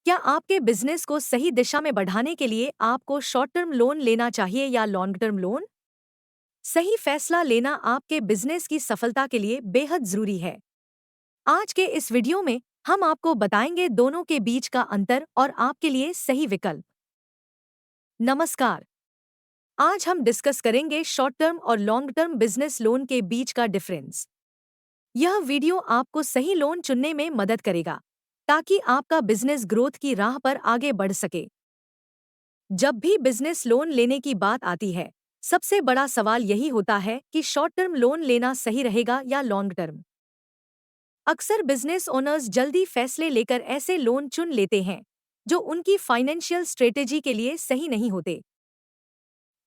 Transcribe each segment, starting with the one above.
क्या आपके बिजनेस को सही दिशा में बढ़ाने के लिए आपको शॉर्ट टर्म लोन लेना चाहिए या लॉन्ग टर्म लोन? सही फैसला लेना आपके बिजनेस की सफलता के लिए बेहद जरूरी है। आज के इस वीडियो में हम आपको बताएंगे दोनों के बीच का अंतर और आपके लिए सही विकल्प। नमस्कार। आज हम डिस्कस करेंगे शॉर्ट टर्म और लॉन्ग टर्म बिजनेस लोन के बीच का डिफरेंस। यह वीडियो आपको सही लोन चुनने में मदद करेगा ताकि आपका बिजनेस ग्रोथ की राह पर आगे बढ़ सके। जब भी बिजनेस लोन लेने की बात आती है, सबसे बड़ा सवाल यही होता है कि शॉर्ट टर्म लोन लेना सही रहेगा या लॉन्ग टर्म। अक्सर बिजनेस ओनर्स जल्दी फैसले लेकर ऐसे लोन चुन लेते हैं जो उनकी फाइनेंशियल स्ट्रेटेजी के लिए सही नहीं होते।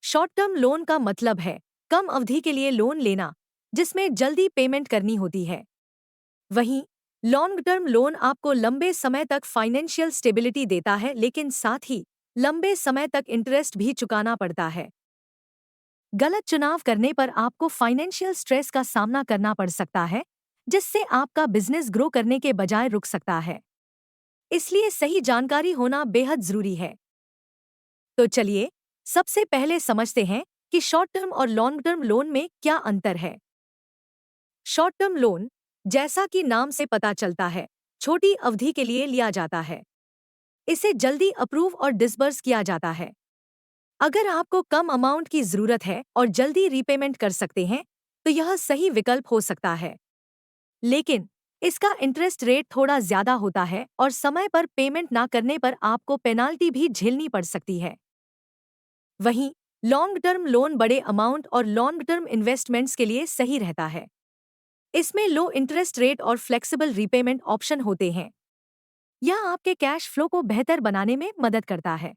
शॉर्ट टर्म लोन का मतलब है कम अवधि के लिए लोन लेना जिसमें जल्दी पेमेंट करनी होती है। वहीं लॉन्ग टर्म लोन आपको लंबे समय तक फाइनेंशियल स्टेबिलिटी देता है, लेकिन साथ ही लंबे समय तक इंटरेस्ट भी चुकाना पड़ता है। गलत चुनाव करने पर आपको फाइनेंशियल स्ट्रेस का सामना करना पड़ सकता है, जिससे आपका बिजनेस ग्रो करने के बजाय रुक सकता है। इसलिए सही जानकारी होना बेहद जरूरी है। तो चलिए सबसे पहले समझते हैं कि शॉर्ट टर्म और लॉन्ग टर्म लोन में क्या अंतर है। शॉर्ट टर्म लोन, जैसा कि नाम से पता चलता है, छोटी अवधि के लिए लिया जाता है। इसे जल्दी अप्रूव और डिसबर्स किया जाता है। अगर आपको कम अमाउंट की जरूरत है और जल्दी रीपेमेंट कर सकते हैं, तो यह सही विकल्प हो सकता है। लेकिन इसका इंटरेस्ट रेट थोड़ा ज्यादा होता है और समय पर पेमेंट ना करने पर आपको पेनाल्टी भी झेलनी पड़ सकती है। वहीं लॉन्ग टर्म लोन बड़े अमाउंट और लॉन्ग टर्म इन्वेस्टमेंट्स के लिए सही रहता है। इसमें लो इंटरेस्ट रेट और फ्लेक्सिबल रीपेमेंट ऑप्शन होते हैं। यह आपके कैश फ्लो को बेहतर बनाने में मदद करता है।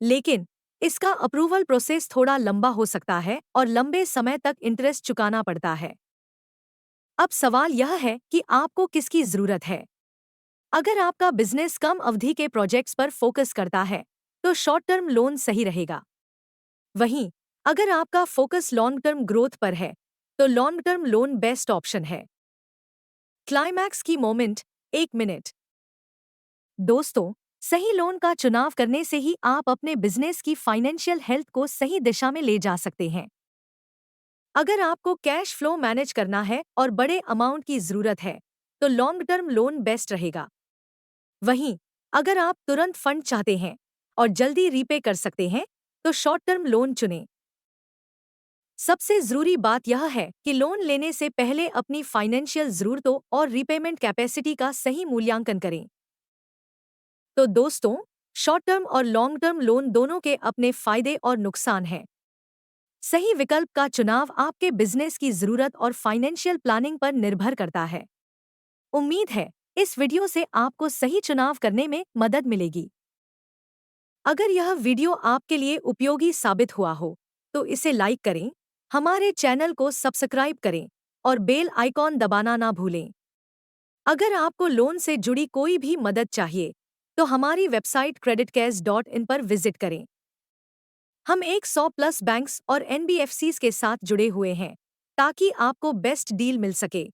लेकिन इसका अप्रूवल प्रोसेस थोड़ा लंबा हो सकता है और लंबे समय तक इंटरेस्ट चुकाना पड़ता है। अब सवाल यह है कि आपको किसकी जरूरत है। अगर आपका बिजनेस कम अवधि के प्रोजेक्ट्स पर फोकस करता है, तो शॉर्ट टर्म लोन सही रहेगा। वहीं अगर आपका फोकस लॉन्ग टर्म ग्रोथ पर है, तो long term loan best option है। क्लाइमैक्स की मोमेंट, 1 मिनट। दोस्तों, सही लोन का चुनाव करने से ही आप अपने बिजनेस की फाइनेंशियल हेल्थ को सही दिशा में ले जा सकते हैं। अगर आपको कैश फ्लो मैनेज करना है और बड़े अमाउंट की जरूरत है, तो लॉन्ग टर्म लोन बेस्ट रहेगा। वहीं अगर आप तुरंत फंड चाहते हैं और जल्दी रीपे कर सकते हैं, तो शॉर्ट टर्म लोन चुनें। सबसे जरूरी बात यह है कि लोन लेने से पहले अपनी फाइनेंशियल जरूरतों और रीपेमेंट कैपेसिटी का सही मूल्यांकन करें। तो दोस्तों, शॉर्ट टर्म और लॉन्ग टर्म लोन दोनों के अपने फायदे और नुकसान हैं। सही विकल्प का चुनाव आपके बिजनेस की जरूरत और फाइनेंशियल प्लानिंग पर निर्भर करता है। उम्मीद है इस वीडियो से आपको सही चुनाव करने में मदद मिलेगी। अगर यह वीडियो आपके लिए उपयोगी साबित हुआ हो, तो इसे लाइक करें, हमारे चैनल को सब्सक्राइब करें और बेल आइकॉन दबाना ना भूलें। अगर आपको लोन से जुड़ी कोई भी मदद चाहिए, तो हमारी वेबसाइट creditcares.in पर विजिट करें। हम 100+ बैंक्स और NBFCs के साथ जुड़े हुए हैं ताकि आपको बेस्ट डील मिल सके।